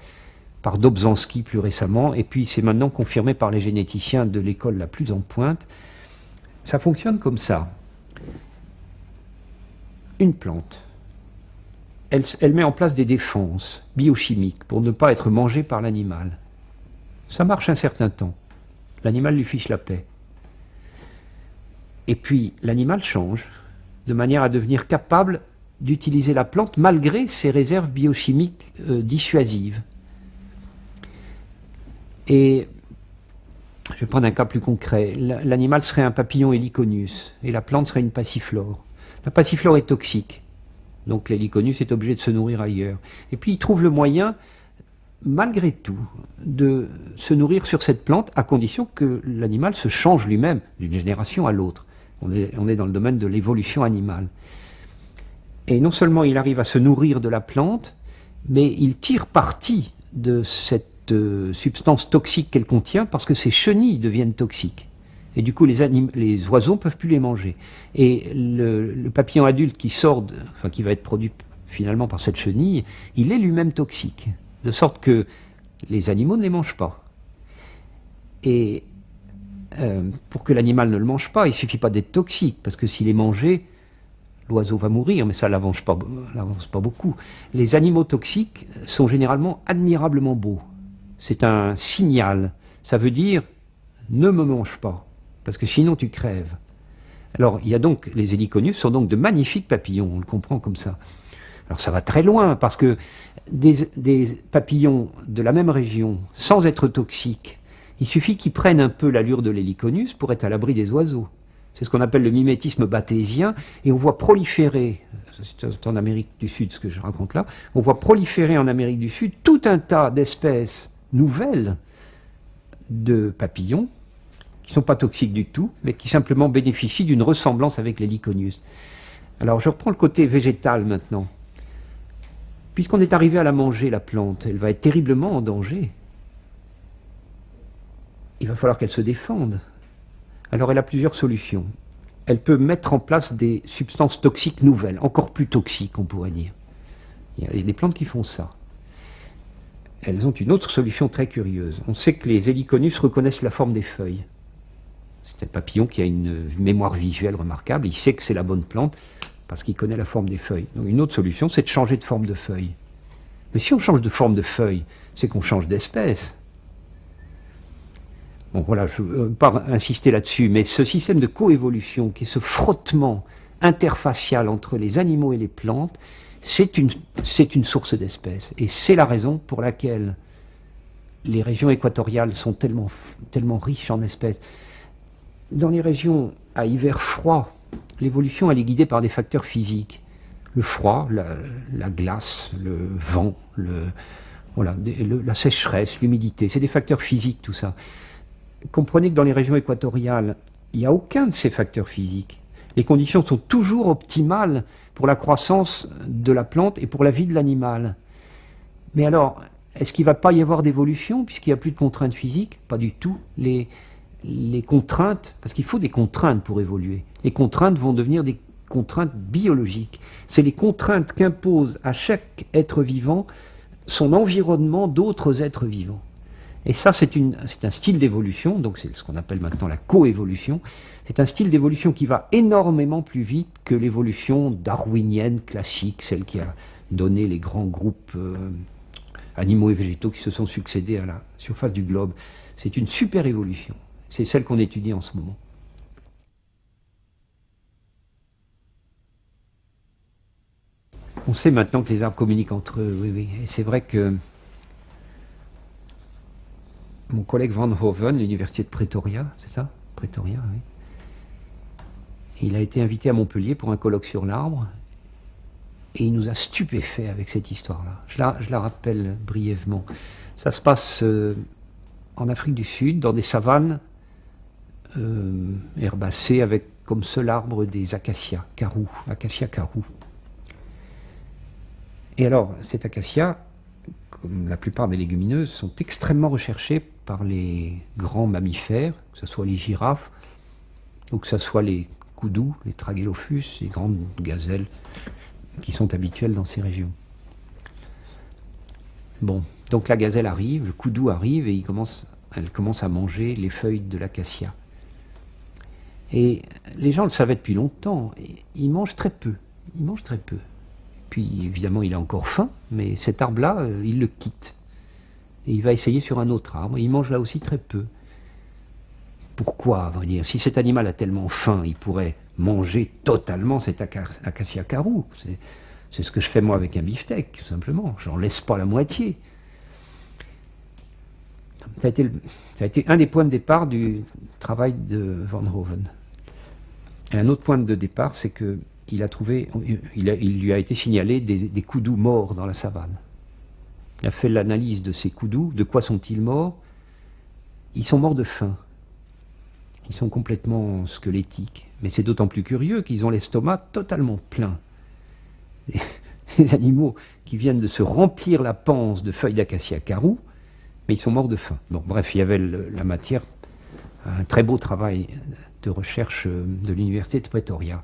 par Dobzhansky plus récemment, et puis c'est maintenant confirmé par les généticiens de l'école la plus en pointe. Ça fonctionne comme ça. Une plante, elle met en place des défenses biochimiques pour ne pas être mangée par l'animal. Ça marche un certain temps. L'animal lui fiche la paix. Et puis l'animal change de manière à devenir capable d'utiliser la plante malgré ses réserves biochimiques dissuasives. Et je vais prendre un cas plus concret. L'animal serait un papillon Heliconius et la plante serait une passiflore. La passiflore est toxique, donc l'Heliconius est obligé de se nourrir ailleurs. Et puis il trouve le moyen, malgré tout, de se nourrir sur cette plante à condition que l'animal se change lui-même d'une génération à l'autre. On est dans le domaine de l'évolution animale. Et non seulement il arrive à se nourrir de la plante, mais il tire parti de cette substance toxique qu'elle contient parce que ses chenilles deviennent toxiques. Et du coup, les oiseaux ne peuvent plus les manger. Et le papillon adulte qui sort, enfin qui va être produit finalement par cette chenille, il est lui-même toxique. De sorte que les animaux ne les mangent pas. Et pour que l'animal ne le mange pas, il ne suffit pas d'être toxique, parce que s'il est mangé, l'oiseau va mourir, mais ça ne l'avance pas beaucoup. Les animaux toxiques sont généralement admirablement beaux. C'est un signal. Ça veut dire « ne me mange pas », parce que sinon tu crèves. Alors, il y a donc, les Heliconius sont donc de magnifiques papillons, on le comprend comme ça. Alors ça va très loin, parce que des papillons de la même région, sans être toxiques, il suffit qu'ils prennent un peu l'allure de l'Heliconius pour être à l'abri des oiseaux. C'est ce qu'on appelle le mimétisme bathésien, et on voit proliférer, c'est en Amérique du Sud ce que je raconte là, on voit proliférer en Amérique du Sud tout un tas d'espèces nouvelles de papillons, qui ne sont pas toxiques du tout, mais qui simplement bénéficient d'une ressemblance avec l'Heliconius. Alors je reprends le côté végétal maintenant. Puisqu'on est arrivé à la manger, la plante, elle va être terriblement en danger. Il va falloir qu'elle se défende. Alors elle a plusieurs solutions. Elle peut mettre en place des substances toxiques nouvelles, encore plus toxiques on pourrait dire. Il y a des plantes qui font ça. Elles ont une autre solution très curieuse. On sait que les Heliconius reconnaissent la forme des feuilles. C'est un papillon qui a une mémoire visuelle remarquable, il sait que c'est la bonne plante parce qu'il connaît la forme des feuilles. Donc une autre solution, c'est de changer de forme de feuille. Mais si on change de forme de feuille, c'est qu'on change d'espèce. Bon voilà, je ne veux pas insister là-dessus, mais ce système de coévolution, qui est ce frottement interfacial entre les animaux et les plantes, c'est une source d'espèces. Et c'est la raison pour laquelle les régions équatoriales sont tellement riches en espèces. Dans les régions à hiver froid, l'évolution elle est guidée par des facteurs physiques. Le froid, la glace, le vent, la sécheresse, l'humidité, c'est des facteurs physiques tout ça. Comprenez que dans les régions équatoriales, il n'y a aucun de ces facteurs physiques. Les conditions sont toujours optimales pour la croissance de la plante et pour la vie de l'animal. Mais alors, est-ce qu'il ne va pas y avoir d'évolution puisqu'il n'y a plus de contraintes physiques? Pas du tout. Les contraintes, parce qu'il faut des contraintes pour évoluer, les contraintes vont devenir des contraintes biologiques. C'est les contraintes qu'impose à chaque être vivant son environnement d'autres êtres vivants. Et ça, c'est un style d'évolution, donc c'est ce qu'on appelle maintenant la coévolution. C'est un style d'évolution qui va énormément plus vite que l'évolution darwinienne classique, celle qui a donné les grands groupes animaux et végétaux qui se sont succédés à la surface du globe. C'est une super évolution. C'est celle qu'on étudie en ce moment. On sait maintenant que les arbres communiquent entre eux, oui. Et c'est vrai que mon collègue Van Hoven, l'université de Pretoria, c'est ça? Pretoria, oui. Il a été invité à Montpellier pour un colloque sur l'arbre, et il nous a stupéfaits avec cette histoire-là. Je la rappelle brièvement. Ça se passe en Afrique du Sud, dans des savanes herbacées, avec comme seul arbre des acacias, carou, acacia carou. Et alors, cet acacia, comme la plupart des légumineuses, sont extrêmement recherchées par les grands mammifères, que ce soit les girafes, ou que ce soit les koudous, les tragélophus, les grandes gazelles qui sont habituelles dans ces régions. Bon, donc la gazelle arrive, le koudou arrive, et elle commence à manger les feuilles de l'acacia. Et les gens le savaient depuis longtemps, ils mangent très peu, Puis évidemment il a encore faim, mais cet arbre-là, il le quitte. Et il va essayer sur un autre arbre, il mange là aussi très peu. Pourquoi, à vrai dire? Si cet animal a tellement faim, il pourrait manger totalement cet acacia carou. C'est ce que je fais moi avec un beefsteak, tout simplement. J'en laisse pas la moitié. Ça a été un des points de départ du travail de Van Hoven. Et un autre point de départ, c'est qu'il lui a été signalé des koudous morts dans la savane. Il a fait l'analyse de ces koudous. De quoi sont-ils morts? Ils sont morts de faim. Ils sont complètement squelettiques. Mais c'est d'autant plus curieux qu'ils ont l'estomac totalement plein. Des animaux qui viennent de se remplir la panse de feuilles d'acacia carou, mais ils sont morts de faim. Bon, bref, il y avait la matière, un très beau travail de recherche de l'université de Pretoria.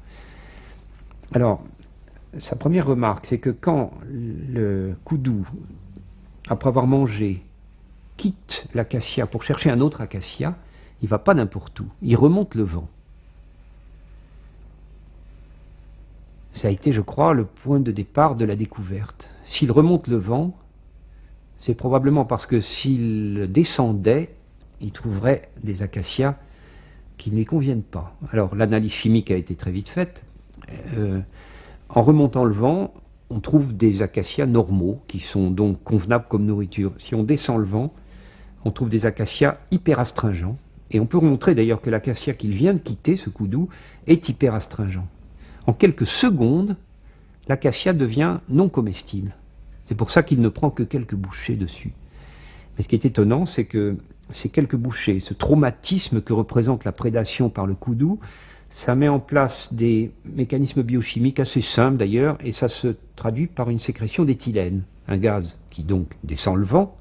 Alors, sa première remarque, c'est que quand le koudou, après avoir mangé, quitte l'acacia pour chercher un autre acacia, il ne va pas n'importe où, il remonte le vent. Ça a été, je crois, le point de départ de la découverte. S'il remonte le vent, c'est probablement parce que s'il descendait, il trouverait des acacias qui ne lui conviennent pas. Alors l'analyse chimique a été très vite faite. En remontant le vent, on trouve des acacias normaux, qui sont donc convenables comme nourriture. Si on descend le vent, on trouve des acacias hyper astringents. Et on peut montrer d'ailleurs que l'acacia qu'il vient de quitter, ce koudou, est hyper astringent. En quelques secondes, l'acacia devient non comestible. C'est pour ça qu'il ne prend que quelques bouchées dessus. Mais ce qui est étonnant, c'est que ces quelques bouchées, ce traumatisme que représente la prédation par le koudou, ça met en place des mécanismes biochimiques assez simples d'ailleurs, et ça se traduit par une sécrétion d'éthylène, un gaz qui donc descend le vent,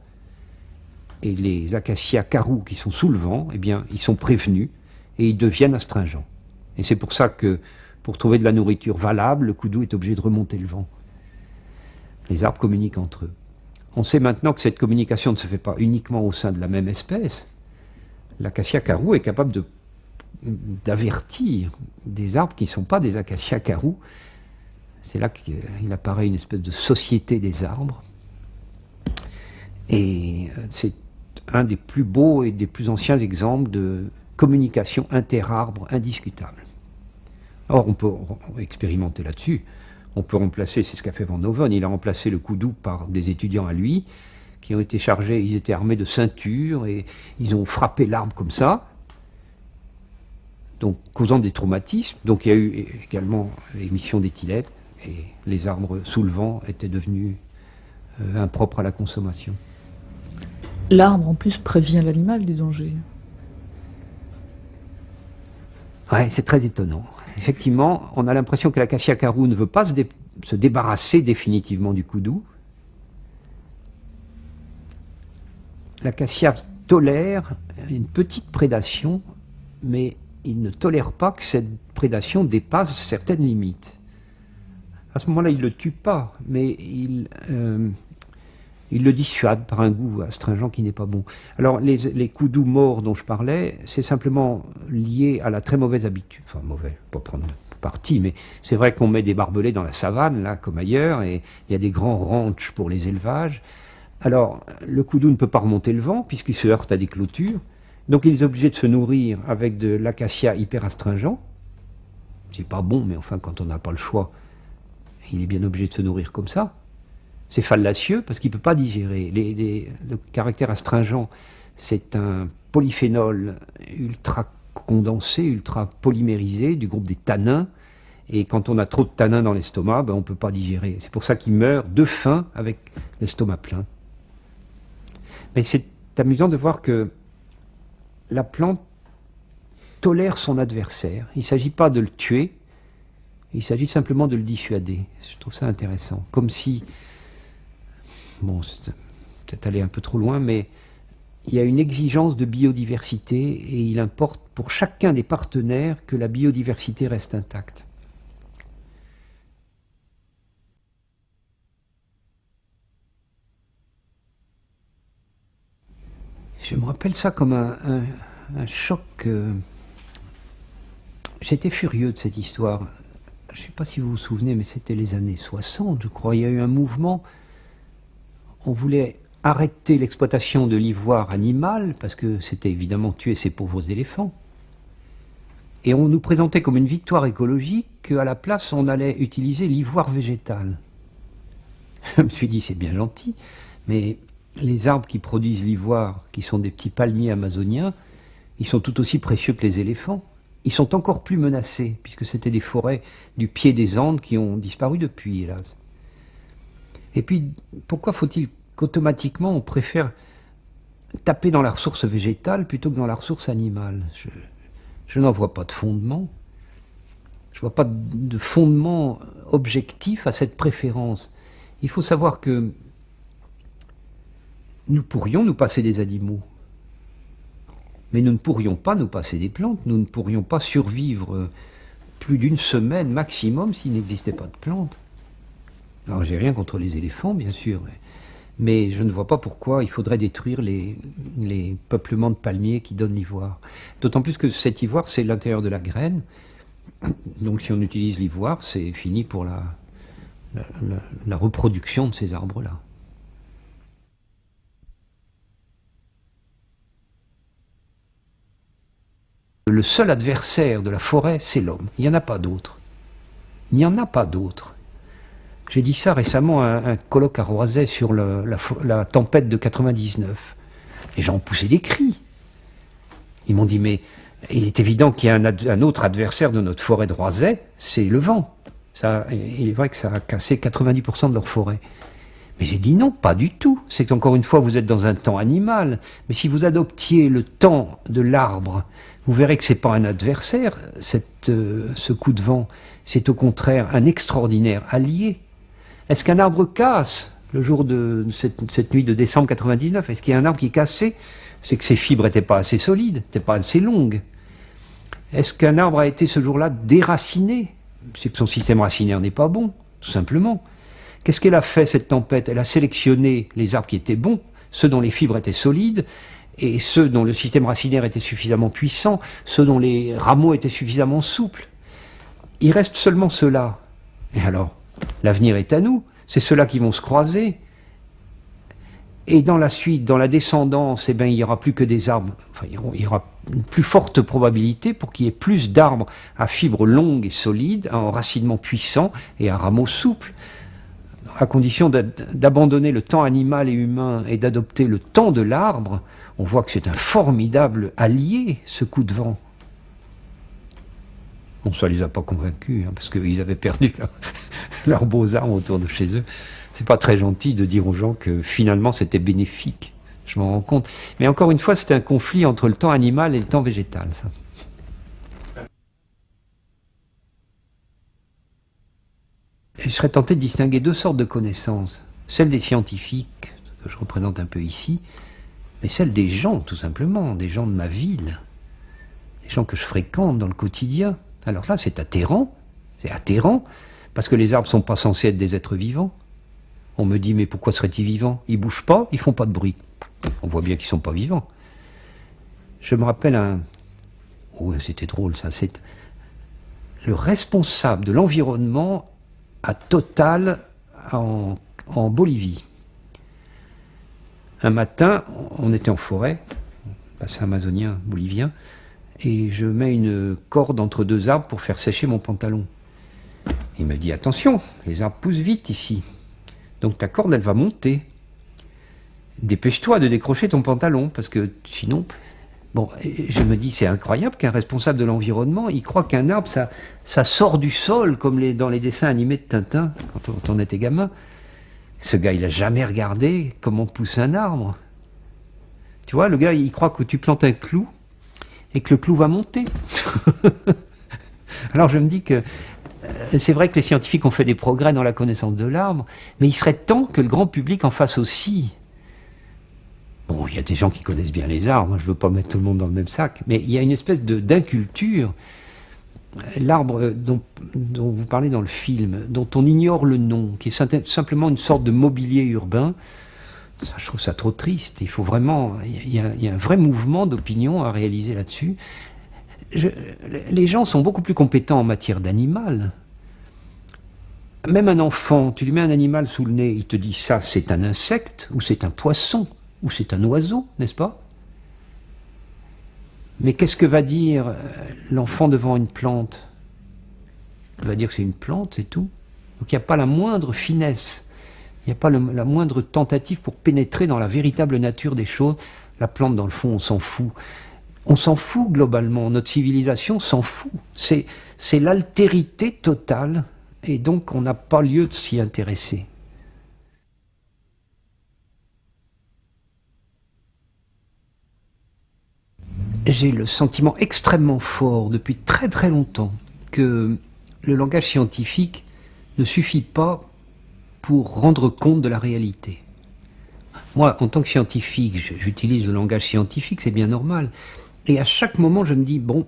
et les acacias carou qui sont sous le vent, eh bien, ils sont prévenus et ils deviennent astringents. Et c'est pour ça que, pour trouver de la nourriture valable, le koudou est obligé de remonter le vent. Les arbres communiquent entre eux. On sait maintenant que cette communication ne se fait pas uniquement au sein de la même espèce. L'acacia carou est capable d'avertir des arbres qui ne sont pas des acacias carou. C'est là qu'il apparaît une espèce de société des arbres. Et c'est un des plus beaux et des plus anciens exemples de communication interarbre indiscutable. Or, on peut expérimenter là-dessus. On peut remplacer, c'est ce qu'a fait Van Hoven, il a remplacé le koudou par des étudiants à lui, qui ont été chargés, ils étaient armés de ceintures, et ils ont frappé l'arbre comme ça, donc causant des traumatismes. Donc il y a eu également l'émission d'éthylène, et les arbres sous le vent étaient devenus impropres à la consommation. L'arbre, en plus, prévient l'animal du danger. Ouais, c'est très étonnant. Effectivement, on a l'impression que l'acacia carou ne veut pas se débarrasser définitivement du koudou. L'acacia tolère une petite prédation, mais il ne tolère pas que cette prédation dépasse certaines limites. À ce moment-là, il ne le tue pas, mais il le dissuade par un goût astringent qui n'est pas bon. Alors, les koudous morts dont je parlais, c'est simplement lié à la très mauvaise habitude. Enfin, mauvais, pas prendre parti, mais c'est vrai qu'on met des barbelés dans la savane, là, comme ailleurs, et il y a des grands ranchs pour les élevages. Alors, le koudou ne peut pas remonter le vent, puisqu'il se heurte à des clôtures. Donc, il est obligé de se nourrir avec de l'acacia hyper astringent. C'est pas bon, mais enfin, quand on n'a pas le choix, il est bien obligé de se nourrir comme ça. C'est fallacieux parce qu'il ne peut pas digérer. Le caractère astringent, c'est un polyphénol ultra condensé, ultra polymérisé, du groupe des tannins. Et quand on a trop de tannins dans l'estomac, ben, on ne peut pas digérer. C'est pour ça qu'il meurt de faim avec l'estomac plein. Mais c'est amusant de voir que la plante tolère son adversaire. Il ne s'agit pas de le tuer, il s'agit simplement de le dissuader. Je trouve ça intéressant. Comme si, bon, c'est peut-être aller un peu trop loin, mais il y a une exigence de biodiversité et il importe pour chacun des partenaires que la biodiversité reste intacte. Je me rappelle ça comme un choc. J'étais furieux de cette histoire. Je ne sais pas si vous vous souvenez, mais c'était les années 60, je crois. Il y a eu un mouvement. On voulait arrêter l'exploitation de l'ivoire animal, parce que c'était évidemment tuer ces pauvres éléphants. Et on nous présentait comme une victoire écologique qu'à la place, on allait utiliser l'ivoire végétal. Je me suis dit, c'est bien gentil, mais les arbres qui produisent l'ivoire, qui sont des petits palmiers amazoniens, ils sont tout aussi précieux que les éléphants. Ils sont encore plus menacés, puisque c'était des forêts du pied des Andes qui ont disparu depuis, hélas. Et puis, pourquoi faut-il qu'automatiquement on préfère taper dans la ressource végétale plutôt que dans la ressource animale? Je n'en vois pas de fondement. Je ne vois pas de fondement objectif à cette préférence. Il faut savoir que nous pourrions nous passer des animaux, mais nous ne pourrions pas nous passer des plantes, nous ne pourrions pas survivre plus d'une semaine maximum s'il n'existait pas de plantes. Alors j'ai rien contre les éléphants, bien sûr, mais je ne vois pas pourquoi il faudrait détruire les peuplements de palmiers qui donnent l'ivoire. D'autant plus que cet ivoire, c'est l'intérieur de la graine, donc si on utilise l'ivoire, c'est fini pour la reproduction de ces arbres-là. Le seul adversaire de la forêt, c'est l'homme. Il n'y en a pas d'autre. Il n'y en a pas d'autre. J'ai dit ça récemment à un colloque à Roisey sur la tempête de 99. Les gens ont poussé des cris. Ils m'ont dit, mais il est évident qu'il y a un autre adversaire de notre forêt de Roisey, c'est le vent. Ça, il est vrai que ça a cassé 90% de leur forêt. Mais j'ai dit non, pas du tout. C'est qu'encore une fois, vous êtes dans un temps animal. Mais si vous adoptiez le temps de l'arbre, vous verrez que ce n'est pas un adversaire, ce coup de vent. C'est au contraire un extraordinaire allié. Est-ce qu'un arbre casse le jour de cette nuit de décembre 99? Est-ce qu'il y a un arbre qui est cassé? C'est que ses fibres n'étaient pas assez solides, n'étaient pas assez longues. Est-ce qu'un arbre a été ce jour-là déraciné? C'est que son système racinaire n'est pas bon, tout simplement. Qu'est-ce qu'elle a fait, cette tempête? Elle a sélectionné les arbres qui étaient bons, ceux dont les fibres étaient solides, et ceux dont le système racinaire était suffisamment puissant, ceux dont les rameaux étaient suffisamment souples. Il reste seulement ceux-là. Et alors, l'avenir est à nous. C'est ceux-là qui vont se croiser. Et dans la suite, dans la descendance, eh bien, il n'y aura plus que des arbres. Enfin, il y aura une plus forte probabilité pour qu'il y ait plus d'arbres à fibres longues et solides, à enracinement puissant et à rameaux souples, à condition d'abandonner le temps animal et humain et d'adopter le temps de l'arbre. On voit que c'est un formidable allié, ce coup de vent. Bon, ça ne les a pas convaincus, hein, parce qu'ils avaient perdu leurs beaux arbres autour de chez eux. C'est pas très gentil de dire aux gens que finalement c'était bénéfique. Je m'en rends compte. Mais encore une fois, c'est un conflit entre le temps animal et le temps végétal, ça. Et je serais tenté de distinguer deux sortes de connaissances. Celle des scientifiques, que je représente un peu ici, mais celle des gens, tout simplement, des gens de ma ville, des gens que je fréquente dans le quotidien. Alors là, c'est atterrant, parce que les arbres ne sont pas censés être des êtres vivants. On me dit, mais pourquoi seraient-ils vivants? Ils ne bougent pas, ils ne font pas de bruit. On voit bien qu'ils ne sont pas vivants. Je me rappelle oh, c'était drôle ça, c'est le responsable de l'environnement à Total en Bolivie. Un matin, on était en forêt, bassin amazonien bolivien, et je mets une corde entre deux arbres pour faire sécher mon pantalon. Il me dit, attention, les arbres poussent vite ici, donc ta corde elle va monter. Dépêche-toi de décrocher ton pantalon, parce que sinon, Bon, et je me dis, c'est incroyable qu'un responsable de l'environnement, il croit qu'un arbre, ça sort du sol, comme dans les dessins animés de Tintin, quand on était gamin. Ce gars, il a jamais regardé comment pousse un arbre. Tu vois, le gars, il croit que tu plantes un clou et que le clou va monter. Alors je me dis que c'est vrai que les scientifiques ont fait des progrès dans la connaissance de l'arbre, mais il serait temps que le grand public en fasse aussi. Bon, il y a des gens qui connaissent bien les arbres, je ne veux pas mettre tout le monde dans le même sac, mais il y a une espèce d'inculture. L'arbre dont vous parlez dans le film, dont on ignore le nom, qui est simplement une sorte de mobilier urbain, ça, je trouve ça trop triste. Il faut vraiment, il y a un vrai mouvement d'opinion à réaliser là-dessus. Les gens sont beaucoup plus compétents en matière d'animal. Même un enfant, tu lui mets un animal sous le nez, il te dit ça c'est un insecte, ou c'est un poisson, ou c'est un oiseau, n'est-ce pas? Mais qu'est-ce que va dire l'enfant devant une plante? Il va dire que c'est une plante, c'est tout. Donc il n'y a pas la moindre finesse, il n'y a pas la moindre tentative pour pénétrer dans la véritable nature des choses. La plante, dans le fond, on s'en fout. On s'en fout globalement, notre civilisation s'en fout. C'est l'altérité totale, et donc on n'a pas lieu de s'y intéresser. J'ai le sentiment extrêmement fort depuis très très longtemps que le langage scientifique ne suffit pas pour rendre compte de la réalité. Moi, en tant que scientifique, j'utilise le langage scientifique, c'est bien normal. Et à chaque moment, je me dis, bon,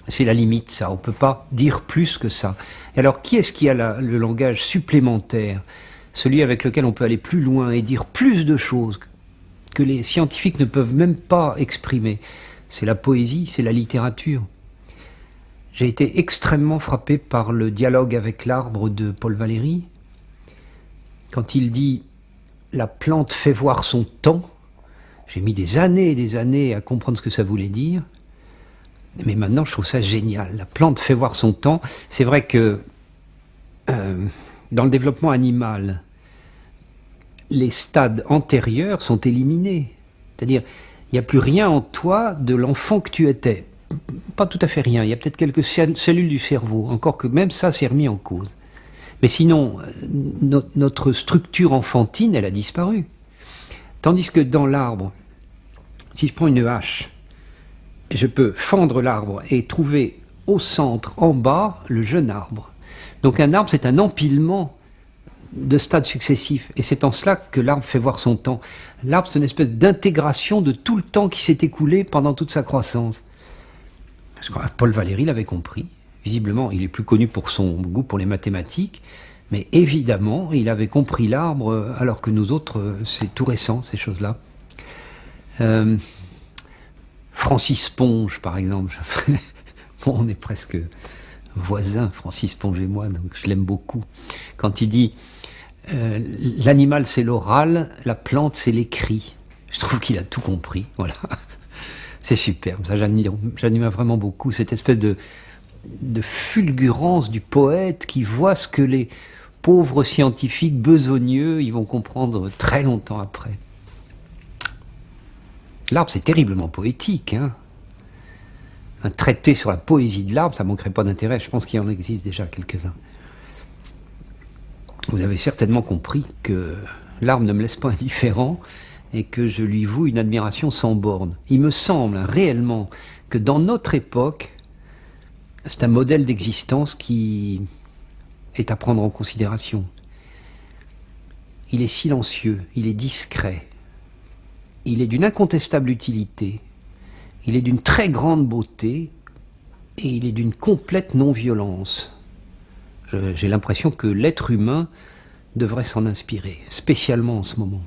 c'est la limite ça, on ne peut pas dire plus que ça. Et alors, qui est-ce qui a le langage supplémentaire, celui avec lequel on peut aller plus loin et dire plus de choses que les scientifiques ne peuvent même pas exprimer? C'est la poésie, c'est la littérature. J'ai été extrêmement frappé par le dialogue avec l'arbre de Paul Valéry. Quand il dit « la plante fait voir son temps », j'ai mis des années et des années à comprendre ce que ça voulait dire. Mais maintenant, je trouve ça génial. La plante fait voir son temps. C'est vrai que dans le développement animal, les stades antérieurs sont éliminés. C'est-à-dire, il n'y a plus rien en toi de l'enfant que tu étais. Pas tout à fait rien. Il y a peut-être quelques cellules du cerveau. Encore que même ça, c'est remis en cause. Mais sinon, notre structure enfantine, elle a disparu. Tandis que dans l'arbre, si je prends une hache, je peux fendre l'arbre et trouver au centre, en bas, le jeune arbre. Donc un arbre, c'est un empilement de stades successifs. Et c'est en cela que l'arbre fait voir son temps. L'arbre, c'est une espèce d'intégration de tout le temps qui s'est écoulé pendant toute sa croissance. Parce que Paul Valéry l'avait compris. Visiblement, il est plus connu pour son goût pour les mathématiques, mais évidemment, il avait compris l'arbre, alors que nous autres, c'est tout récent, ces choses-là. Francis Ponge, par exemple. Bon, on est presque voisins, Francis Ponge et moi, donc je l'aime beaucoup. Quand il dit l'animal c'est l'oral, la plante c'est l'écrit. Je trouve qu'il a tout compris. Voilà, c'est superbe. Ça, j'admire vraiment beaucoup cette espèce de fulgurance du poète qui voit ce que les pauvres scientifiques besogneux ils vont comprendre très longtemps après. L'arbre, c'est terriblement poétique, hein. Un traité sur la poésie de l'arbre, ça ne manquerait pas d'intérêt. Je pense qu'il y en existe déjà quelques-uns. Vous avez certainement compris que l'arbre ne me laisse pas indifférent et que je lui voue une admiration sans borne. Il me semble réellement que dans notre époque, c'est un modèle d'existence qui est à prendre en considération. Il est silencieux, il est discret, il est d'une incontestable utilité, il est d'une très grande beauté et il est d'une complète non-violence. J'ai l'impression que l'être humain devrait s'en inspirer, spécialement en ce moment.